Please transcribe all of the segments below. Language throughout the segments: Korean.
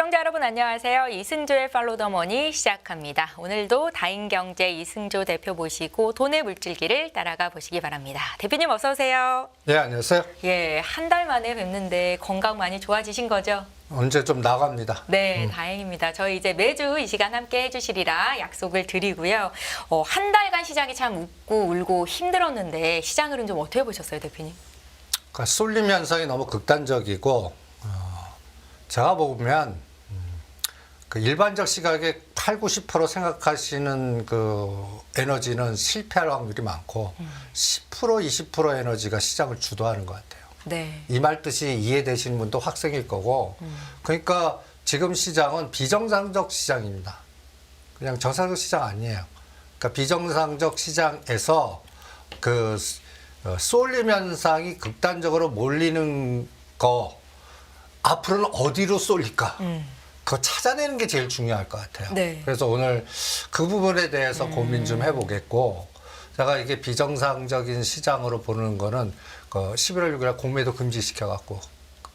시청자 여러분 안녕하세요. 이승조의 팔로우 더 머니 시작합니다. 오늘도 다인경제 이승조 대표 모시고 돈의 물줄기를 따라가 보시기 바랍니다. 대표님 어서 오세요. 네, 안녕하세요. 예, 한 달 만에 뵙는데 건강 많이 좋아지신 거죠? 언제 좀 나갑니다. 네, 다행입니다. 저희 이제 매주 이 시간 함께 해주시리라 약속을 드리고요. 한 달간 시장이 참 웃고 울고 힘들었는데 시장을은 좀 어떻게 보셨어요, 대표님? 그러니까 쏠림 현상이 너무 극단적이고 제가 보면 그 일반적 시각에 8, 90% 생각하시는 그 에너지는 실패할 확률이 많고 10%, 20% 에너지가 시장을 주도하는 것 같아요. 네. 이 말 뜻이 이해되시는 분도 학생일 거고 그러니까 지금 시장은 비정상적 시장입니다. 그냥 정상적 시장 아니에요. 그러니까 비정상적 시장에서 그 쏠림 현상이 극단적으로 몰리는 거 앞으로는 어디로 쏠릴까? 그거 찾아내는 게 제일 중요할 것 같아요. 네. 그래서 오늘 그 부분에 대해서 고민 좀 해보겠고 제가 이게 비정상적인 시장으로 보는 거는 그 11월 6일 공매도 금지시켜갖고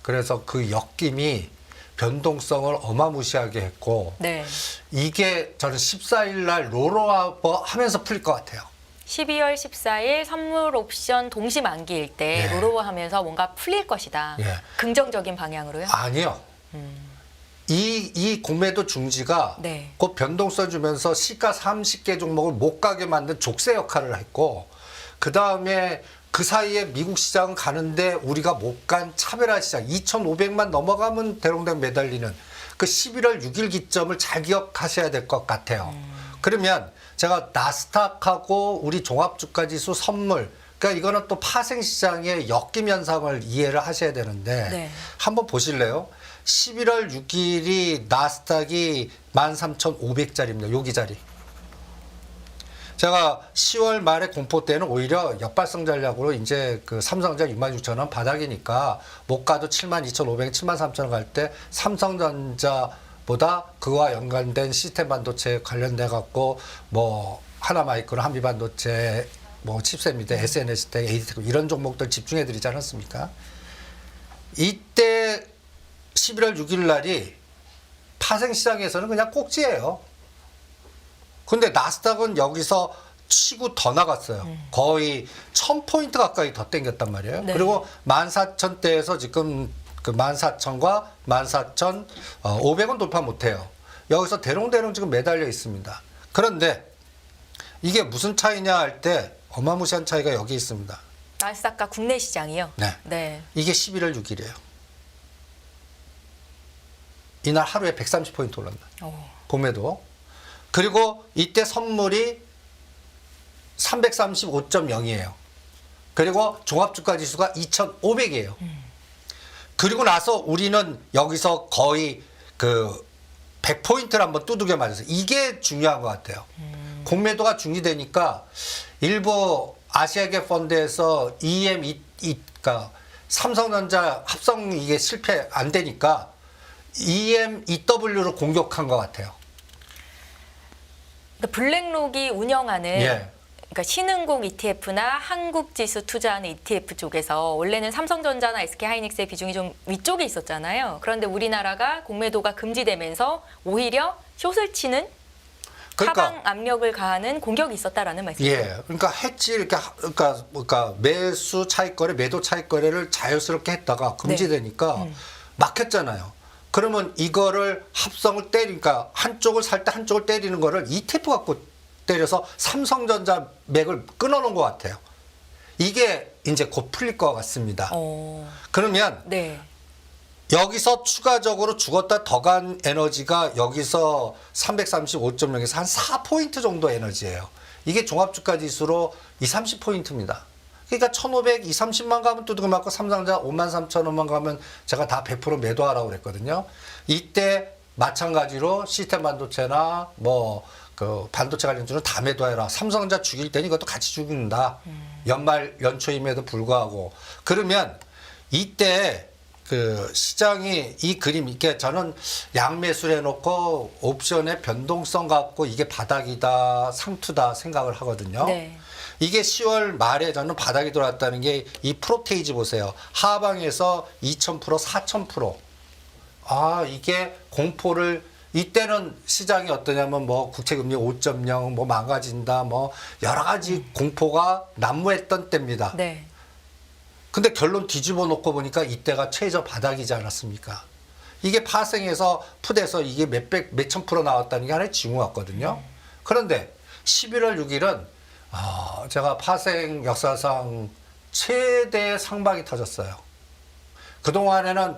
그래서 그 역김이 변동성을 어마무시하게 했고 네. 이게 저는 14일 날 롤오버 하면서 풀릴 것 같아요. 12월 14일 선물 옵션 동시 만기일 때 예. 롤오버 하면서 뭔가 풀릴 것이다. 예. 긍정적인 방향으로요? 아니요. 이 공매도 중지가 네. 곧 변동성 주면서 시가 30개 종목을 못 가게 만든 족쇄 역할을 했고 그 다음에 그 사이에 미국 시장 가는데 우리가 못 간 차별화 시장 2,500만 넘어가면 대롱대롱 매달리는 그 11월 6일 기점을 잘 기억하셔야 될 것 같아요. 그러면 제가 나스닥하고 우리 종합주가지수 선물 그러니까 이거는 또 파생시장의 엮임 현상을 이해를 하셔야 되는데 네. 한번 보실래요? 11월 6일이 나스닥이 13,500짜리입니다. 여기 자리. 제가 10월 말에 공포 때는 오히려 역발성 전략으로 이제 그 삼성전자 66,000원 바닥이니까 못 가도 72,500, 73,000원 갈 때 삼성전자보다 그와 연관된 시스템 반도체 관련돼 갖고 뭐 하나마이크로 한미반도체 뭐 칩셋미드, SNS텍, AD텍 이런 종목들 집중해 드리지 않았습니까? 이때 11월 6일 날이 파생시장에서는 그냥 꼭지예요. 근데 나스닥은 여기서 치고 더 나갔어요. 거의 1000포인트 가까이 더 땡겼단 말이에요. 네. 그리고 14,000대에서 지금 그 14,000과 14,500원 돌파 못해요. 여기서 대롱대롱 지금 매달려 있습니다. 그런데 이게 무슨 차이냐 할 때 어마무시한 차이가 여기 있습니다. 나스닥과 국내 시장이요? 네. 네. 이게 11월 6일이에요. 이날 하루에 130포인트 올랐다. 공매도. 그리고 이때 선물이 335.0이에요. 그리고 종합주가지수가 2,500이에요. 그리고 나서 우리는 여기서 거의 그 100포인트를 한번 두들겨 맞았어요. 이게 중요한 것 같아요. 공매도가 중지되니까 일부 아시아계 펀드에서 그러니까 삼성전자 합성 이게 실패 안 되니까 EMEW를 공격한 것 같아요. 그러니까 블랙록이 운영하는 예. 그러니까 신흥국 ETF나 한국지수 투자하는 ETF 쪽에서 원래는 삼성전자나 SK하이닉스의 비중이 좀 위쪽에 있었잖아요. 그런데 우리나라가 공매도가 금지되면서 오히려 숏을 치는 하방 압력을 가하는 공격이 있었다라는 말씀이죠. 예, 그러니까 했지 그러니까 매수 차익거래, 매도 차익거래를 자연스럽게 했다가 금지되니까 막혔잖아요. 그러면 이거를 합성을 때리니까 한쪽을 살 때 한쪽을 때리는 거를 ETF 갖고 때려서 삼성전자 맥을 끊어놓은 것 같아요. 이게 이제 곧 풀릴 것 같습니다. 그러면 네. 여기서 추가적으로 죽었다 더 간 에너지가 여기서 335.0에서 한 4포인트 정도 에너지예요. 이게 종합주가지수로 30포인트입니다. 그러니까 1,500, 30만 가면 두들겨 맞고 삼성전자 53,000원만 가면 제가 다 100% 매도하라고 그랬거든요. 이때 마찬가지로 시스템 반도체나 뭐 그 반도체 관련주는 다 매도해라. 삼성전자 죽일 때는 이것도 같이 죽는다. 연말 연초임에도 불구하고. 그러면 이때 그 시장이 이 그림 이게 저는 양매수를 해놓고 옵션의 변동성 갖고 이게 바닥이다 상투다 생각을 하거든요. 네. 이게 10월 말에 저는 바닥이 돌았다는 게 이 프로테이지 보세요. 하방에서 2,000%, 4,000%. 이게 공포를 이때는 시장이 어떠냐면 뭐 국채금리 5.0 뭐 망가진다 뭐 여러 가지 공포가 난무했던 때입니다. 네. 근데 결론 뒤집어 놓고 보니까 이때가 최저 바닥이지 않았습니까? 이게 파생해서 풋에서 이게 몇천 프로 나왔다는 게 하나의 징후 같거든요. 그런데 11월 6일은 제가 파생 역사상 최대 상박이 터졌어요. 그동안에는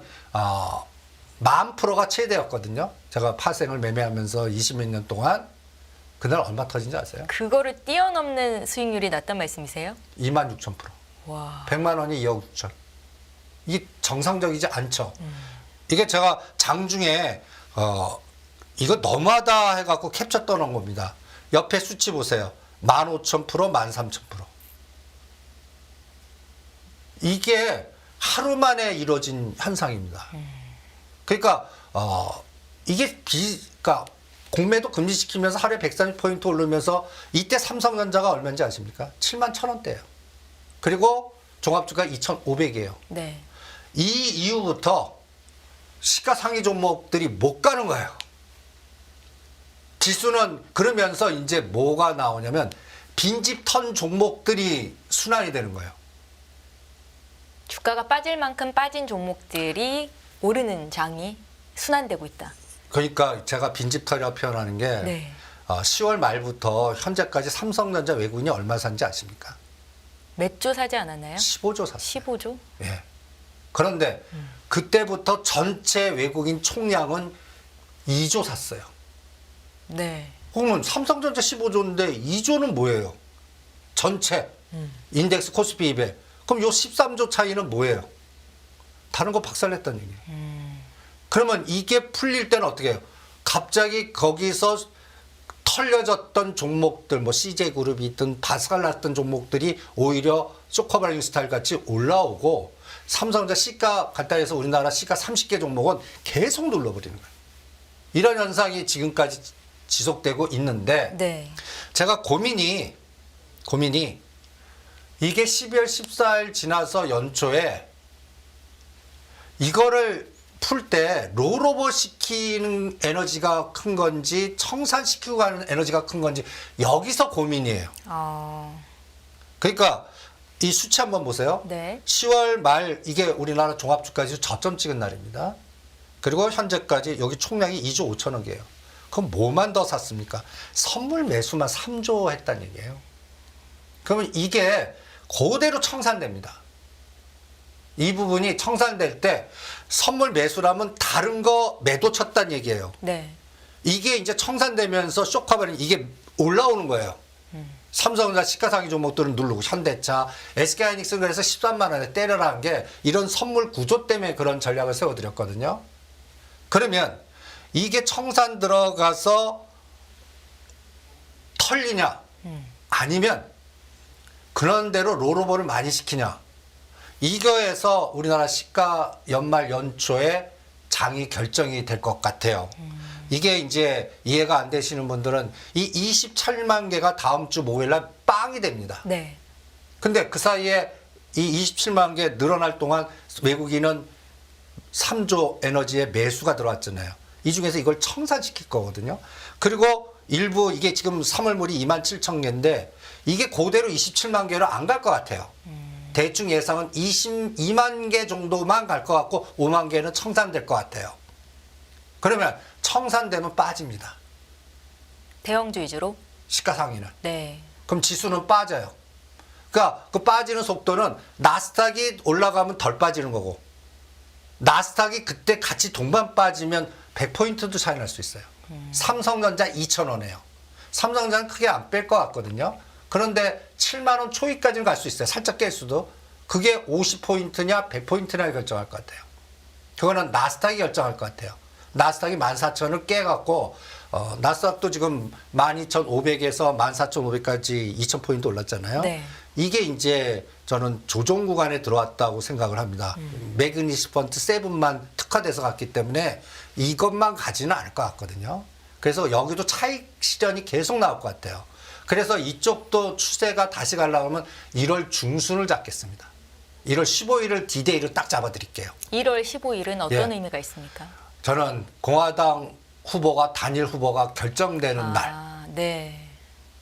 10,000%가 최대였거든요. 제가 파생을 매매하면서 20몇 년 동안. 그날 얼마 터진지 아세요? 그거를 뛰어넘는 수익률이 났단 말씀이세요? 26,000%. 와. 100만 원이 2억 6천. 이게 정상적이지 않죠. 이게 제가 장중에 이거 너무하다 해갖고 캡처 떠놓은 겁니다. 옆에 수치 보세요. 15,000%, 13,000%. 이게 하루 만에 이루어진 현상입니다. 그러니까 이게 그러니까 공매도 금지시키면서 하루에 130포인트 오르면서 이때 삼성전자가 얼마인지 아십니까? 71,000원대예요. 그리고 종합주가 2,500이에요. 네. 이 이후부터 시가상위 종목들이 못 가는 거예요. 지수는 그러면서 이제 뭐가 나오냐면 빈집 턴 종목들이 순환이 되는 거예요. 주가가 빠질 만큼 빠진 종목들이 오르는 장이 순환되고 있다. 그러니까 제가 빈집 턴이라고 표현하는 게 네. 10월 말부터 현재까지 삼성전자 외국인이 얼마 산지 아십니까? 몇 조 사지 않았나요? 15조 샀어요. 15조? 예. 그런데 그때부터 전체 외국인 총량은 2조 샀어요. 네. 그러면 삼성전자 15조인데 2조는 뭐예요? 전체 인덱스 코스피 200. 그럼 요 13조 차이는 뭐예요? 다른 거 박살냈다는 얘기예요. 그러면 이게 풀릴 때는 어떻게 해요? 갑자기 거기서 털려졌던 종목들, 뭐 CJ그룹이 있든 바스칼났던 종목들이 오히려 쇼커바링 스타일 같이 올라오고 삼성전자 시가 간단히 해서 우리나라 시가 30개 종목은 계속 눌러버리는 거예요. 이런 현상이 지금까지 지속되고 있는데 네. 제가 고민이 이게 12월 14일 지나서 연초에 이거를 풀 때 롤오버 시키는 에너지가 큰 건지 청산시키고 가는 에너지가 큰 건지 여기서 고민이에요. 그러니까 이 수치 한번 보세요. 네. 10월 말 이게 우리나라 종합주가지수 저점 찍은 날입니다. 그리고 현재까지 여기 총량이 2조 5천억이에요. 그럼 뭐만 더 샀습니까? 선물 매수만 3조 했다는 얘기예요. 그러면 이게 그대로 청산됩니다. 이 부분이 청산될 때 선물 매수라면 다른 거 매도 쳤다는 얘기예요. 네. 이게 이제 청산되면서 쇼커버링 이게 올라오는 거예요. 삼성전자 시가상위 종목들은 누르고 현대차, SK하이닉스는 그래서 13만 원에 때려라 한 게 이런 선물 구조 때문에 그런 전략을 세워드렸거든요. 그러면 이게 청산 들어가서 털리냐 아니면 그런 대로 롤오버를 많이 시키냐 이거에서 우리나라 시가 연말 연초에 장이 결정이 될 것 같아요. 이게 이제 이해가 안 되시는 분들은 이 27만 개가 다음 주 목요일날 빵이 됩니다. 네. 근데 그 사이에 이 27만 개 늘어날 동안 외국인은 3조 에너지의 매수가 들어왔잖아요. 이 중에서 이걸 청산시킬 거거든요. 그리고 일부 이게 지금 3월물이 27,000개인데 이게 그대로 27만 개로 안 갈 것 같아요. 대충 예상은 22만 개 정도만 갈 것 같고 5만 개는 청산될 것 같아요. 그러면 청산되면 빠집니다. 대형주 위주로? 시가상위는. 네. 그럼 지수는 빠져요. 그러니까 그 빠지는 속도는 나스닥이 올라가면 덜 빠지는 거고 나스닥이 그때 같이 동반 빠지면 100포인트도 차이 날 수 있어요. 삼성전자 2,000원이에요. 삼성전자는 크게 안 뺄 것 같거든요. 그런데 7만 원 초이까지는 갈 수 있어요. 살짝 깰 수도. 그게 50포인트냐 100포인트냐 결정할 것 같아요. 그거는 나스닥이 결정할 것 같아요. 나스닥이 14,000을 깨갖고 나스닥도 지금 12,500에서 14,500까지 2,000포인트 올랐잖아요. 네. 이게 이제 저는 조정 구간에 들어왔다고 생각을 합니다. 매그니시펀트 7만 특화돼서 갔기 때문에 이것만 가지는 않을 것 같거든요. 그래서 여기도 차익 실현이 계속 나올 것 같아요. 그래서 이쪽도 추세가 다시 가려고 하면 1월 중순을 잡겠습니다. 1월 15일을 D-Day를 딱 잡아드릴게요. 1월 15일은 어떤 예. 의미가 있습니까? 저는 공화당 후보가 단일 후보가 결정되는 날 네.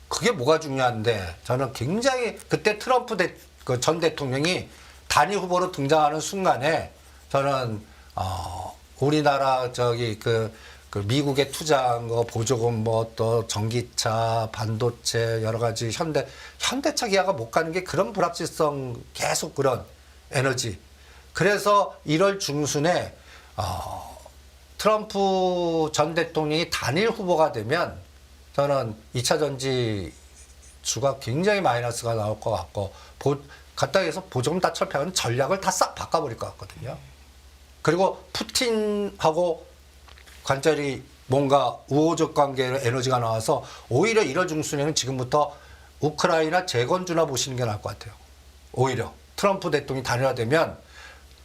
그게 뭐가 중요한데 저는 굉장히 그때 트럼프 전 대통령이 단일 후보로 등장하는 순간에 저는 우리나라 그 미국에 투자한 거 보조금 뭐 또 전기차, 반도체 여러 가지 현대차 기아가 못 가는 게 그런 불확실성 계속 그런 에너지. 그래서 1월 중순에 트럼프 전 대통령이 단일 후보가 되면 저는 2차 전지 주가 굉장히 마이너스가 나올 것 같고 갖다 해서 보조금 다 철폐하는 전략을 다 싹 바꿔버릴 것 같거든요. 그리고 푸틴하고 관절이 뭔가 우호적 관계의 에너지가 나와서 오히려 1월 중순에는 지금부터 우크라이나 재건주나 보시는 게 나을 것 같아요. 오히려 트럼프 대통령이 단일화되면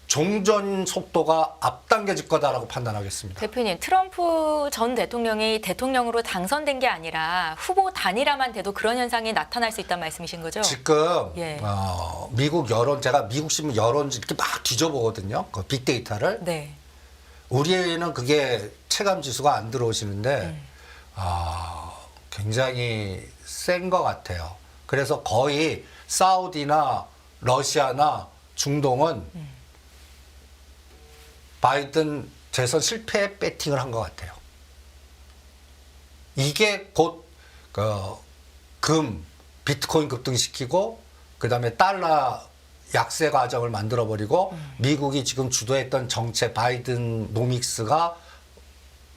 종전 속도가 앞당겨질 거다라고 판단하겠습니다. 대표님, 트럼프 전 대통령이 대통령으로 당선된 게 아니라 후보 단일화만 돼도 그런 현상이 나타날 수 있다는 말씀이신 거죠? 지금 예. 미국 여론, 제가 미국 신문 여론 이렇게 막 뒤져보거든요. 그 빅데이터를. 네. 우리는 그게 체감 지수가 안 들어오시는데 굉장히 센 것 같아요. 그래서 거의 사우디나 러시아나 중동은 바이든 재선 실패에 배팅을 한 것 같아요. 이게 곧 비트코인 급등시키고 그다음에 달러 약세 과정을 만들어버리고 미국이 지금 주도했던 정책 바이든 노믹스가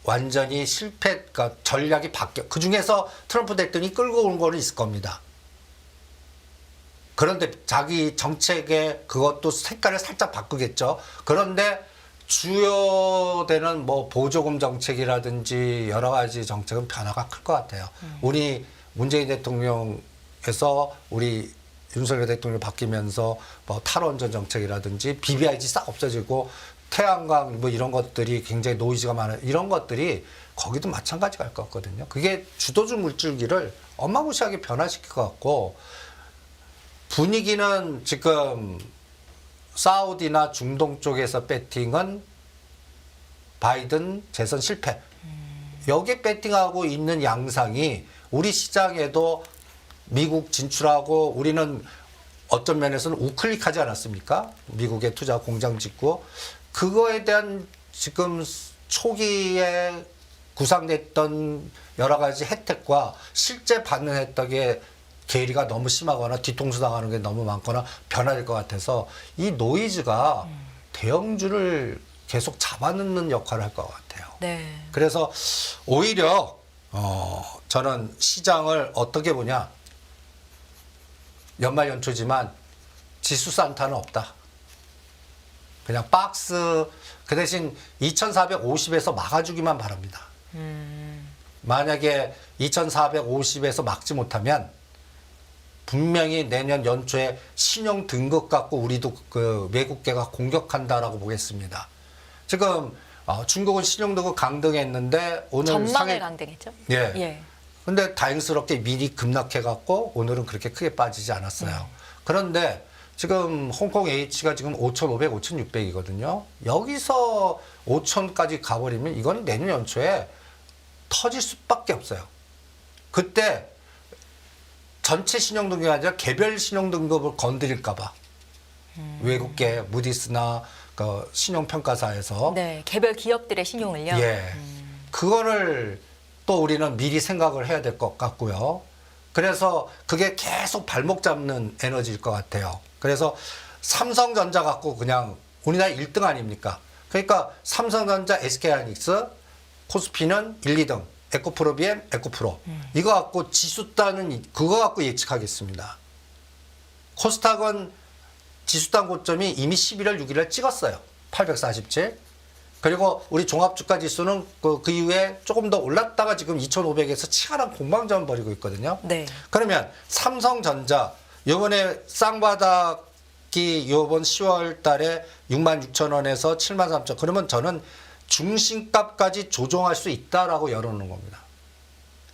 완전히 그러니까 전략이 바뀌어. 그중에서 트럼프 대통령이 끌고 온 거는 있을 겁니다. 그런데 자기 정책에 그것도 색깔을 살짝 바꾸겠죠. 그런데 주요되는 뭐 보조금 정책이라든지 여러 가지 정책은 변화가 클 것 같아요. 우리 문재인 대통령에서 우리 윤석열 대통령이 바뀌면서 뭐 탈원전 정책이라든지 BBIG 싹 없어지고 태양광 뭐 이런 것들이 굉장히 노이즈가 많아요. 이런 것들이 거기도 마찬가지가 할 것 같거든요. 그게 주도주 물줄기를 어마무시하게 변화시킬 것 같고 분위기는 지금 사우디나 중동 쪽에서 배팅은 바이든 재선 실패. 여기에 배팅하고 있는 양상이 우리 시장에도 미국 진출하고 우리는 어떤 면에서는 우클릭하지 않았습니까? 미국에 투자 공장 짓고 그거에 대한 지금 초기에 구상됐던 여러 가지 혜택과 실제 받는 혜택의 괴리가 너무 심하거나 뒤통수 당하는 게 너무 많거나 변화될 것 같아서 이 노이즈가 대형주를 계속 잡아넣는 역할을 할 것 같아요. 네. 그래서 오히려 저는 시장을 어떻게 보냐. 연말 연초지만 지수 산타는 없다. 그냥 박스 그 대신 2450에서 막아주기만 바랍니다. 만약에 2450에서 막지 못하면 분명히 내년 연초에 신용 등급 갖고 우리도 그 외국계가 공격한다라고 보겠습니다. 지금 중국은 신용 등급 강등했는데 오늘 전망을 강등했죠? 예. 예. 근데 다행스럽게 미리 급락해 갖고 오늘은 그렇게 크게 빠지지 않았어요. 그런데 지금 홍콩 H가 지금 5,500, 5,600이거든요. 여기서 5,000까지 가버리면 이건 내년 연초에 터질 수밖에 없어요. 그때 전체 신용등급이 아니라 개별 신용등급을 건드릴까봐 외국계 무디스나 그 신용평가사에서 네, 개별 기업들의 신용을요. 예, 그거를 또 우리는 미리 생각을 해야 될 것 같고요. 그래서 그게 계속 발목 잡는 에너지일 것 같아요. 그래서 삼성전자 갖고 그냥 우리나라 1등 아닙니까? 그러니까 삼성전자, SK하이닉스, 코스피는 1, 2등. 에코프로비엠, 에코프로. 이거 갖고 지수 따는 그거 갖고 예측하겠습니다. 코스닥은 지수 단 고점이 이미 11월 6일에 찍었어요. 847. 그리고 우리 종합주가 지수는 그 이후에 조금 더 올랐다가 지금 2,500에서 치열한 공방전 벌이고 있거든요. 네. 그러면 삼성전자 이번에 쌍바닥이 이번 10월 달에 66,000원에서 73,000원. 그러면 저는 중심값까지 조정할 수 있다라고 열어놓는 겁니다.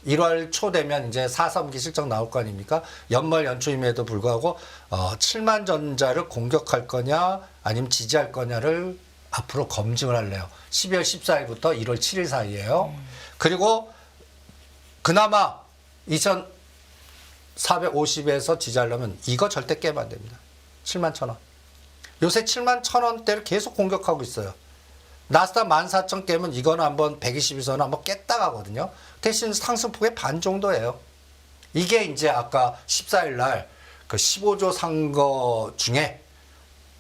1월 초 되면 이제 4.3기 실적 나올 거 아닙니까? 연말 연초임에도 불구하고 7만 전자를 공격할 거냐 아니면 지지할 거냐를 앞으로 검증을 할래요. 12월 14일부터 1월 7일 사이에요. 그리고 그나마 2,450에서 지지하려면 이거 절대 깨면 안 됩니다. 71,000원. 요새 71,000원대를 계속 공격하고 있어요. 나스닥 14,000 깨면 이거는 한번 120에서는 한번 깼다 가거든요. 대신 상승폭의 반 정도예요. 이게 이제 아까 14일 날 그 15조 산 거 중에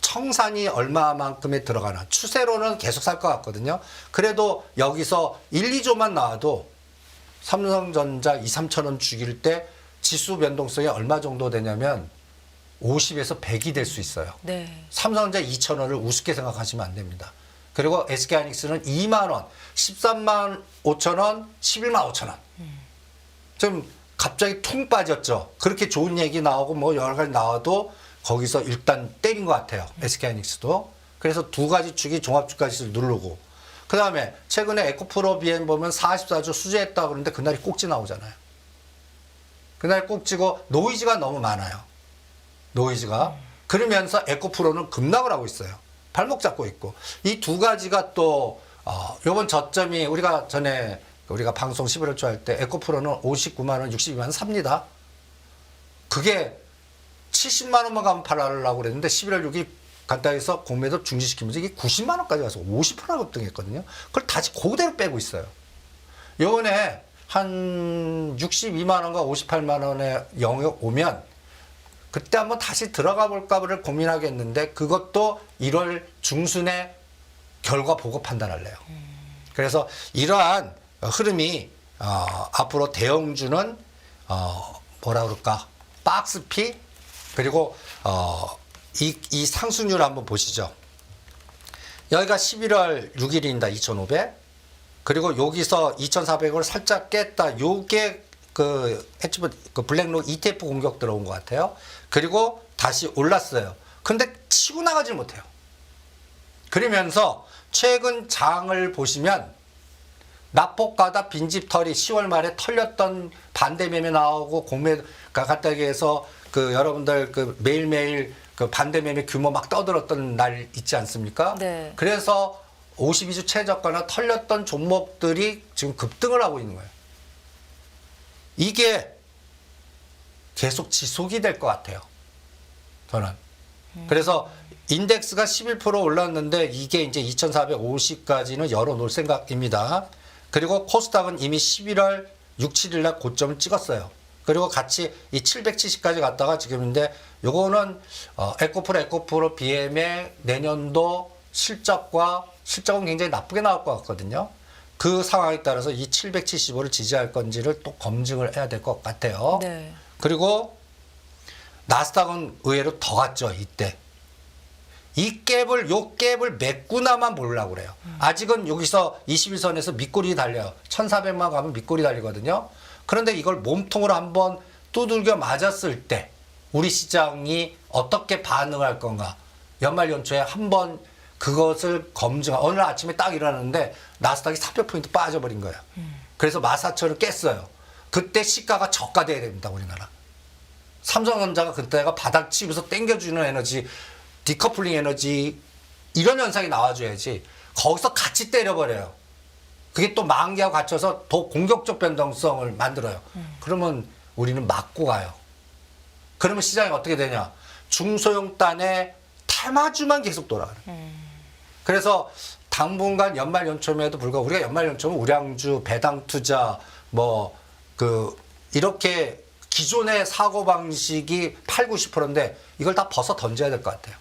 청산이 얼마만큼에 들어가나 추세로는 계속 살 것 같거든요. 그래도 여기서 1, 2조만 나와도 삼성전자 2, 3천 원 죽일 때 지수 변동성이 얼마 정도 되냐면 50에서 100이 될 수 있어요. 네. 삼성전자 2천 원을 우습게 생각하시면 안 됩니다. 그리고 SK하이닉스는 2만 원, 13만 5천 원, 11만 5천 원. 좀 갑자기 퉁 빠졌죠. 그렇게 좋은 얘기 나오고 뭐 여러 가지 나와도 거기서 일단 때린 것 같아요. SK하이닉스도. 그래서 두 가지 축이 종합주가지수를 누르고. 그 다음에 최근에 에코프로 BM 보면 44조 수주했다 그러는데 그날이 꼭지 나오잖아요. 그날 꼭지고 노이즈가 너무 많아요. 노이즈가. 그러면서 에코프로는 급락을 하고 있어요. 발목 잡고 있고. 이 두 가지가 또 요번 저점이 우리가 전에 우리가 방송 11월 초 할 때 에코프로는 59만 원, 62만 원 삽니다. 그게 70만 원만 가면 팔아려고 그랬는데 11월 6일 간단히 해서 공매도 중지시키면서 이게 90만 원까지 가서 50%나 급등했거든요. 그걸 다시 그대로 빼고 있어요. 요번에 한 62만 원과 58만 원의 영역 오면 그때 한번 다시 들어가 볼까를 고민하겠는데 그것도 1월 중순에 결과 보고 판단할래요. 그래서 이러한 흐름이 앞으로 대형주는 뭐라 그럴까 박스피 그리고 이 상승률 한번 보시죠. 여기가 11월 6일입니다. 2,500 그리고 여기서 2,400을 살짝 깼다. 요게 그 블랙록 ETF 공격 들어온 것 같아요. 그리고 다시 올랐어요. 근데 치고 나가질 못해요. 그러면서 최근 장을 보시면 납폭가다 빈집털이 10월 말에 털렸던 반대 매매 나오고 공매가 갖다기 해서 그 여러분들 그 매일매일 그 반대 매매 규모 막 떠들었던 날 있지 않습니까? 네. 그래서 52주 최저가나 털렸던 종목들이 지금 급등을 하고 있는 거예요. 이게 계속 지속이 될 것 같아요. 저는. 그래서 인덱스가 11% 올랐는데 이게 이제 2,450까지는 열어놓을 생각입니다. 그리고 코스닥은 이미 11월 6, 7일 날 고점을 찍었어요. 그리고 같이 이 770까지 갔다가 지금인데 요거는 에코프로 BM의 내년도 실적은 굉장히 나쁘게 나올 것 같거든요. 그 상황에 따라서 이 775를 지지할 건지를 또 검증을 해야 될 것 같아요. 네. 그리고 나스닥은 의외로 더 갔죠, 이때. 요 갭을 메꾸나만 보려고 그래요. 아직은 여기서 21선에서 밑꼬리 달려요. 1,400만 가면 밑꼬리 달리거든요. 그런데 이걸 몸통으로 한번 두들겨 맞았을 때 우리 시장이 어떻게 반응할 건가. 연말 연초에 한번 그것을 오늘 아침에 딱 일어났는데 나스닥이 300포인트 빠져버린 거예요. 그래서 14,000을 깼어요. 그때 시가가 저가돼야 됩니다, 우리나라. 삼성전자가 그때가 바닥 치면서 땡겨주는 에너지, 디커플링 에너지 이런 현상이 나와줘야지 거기서 같이 때려버려요. 그게 또 만기하고 갇혀서 더 공격적 변동성을 만들어요. 그러면 우리는 맞고 가요. 그러면 시장이 어떻게 되냐. 중소형단의 테마주만 계속 돌아가요. 그래서 당분간 연말 연초에도 불구하고 우리가 연말 연초면 우량주, 배당 투자 이렇게 기존의 사고방식이 8, 90%인데 이걸 다 벗어 던져야 될 것 같아요.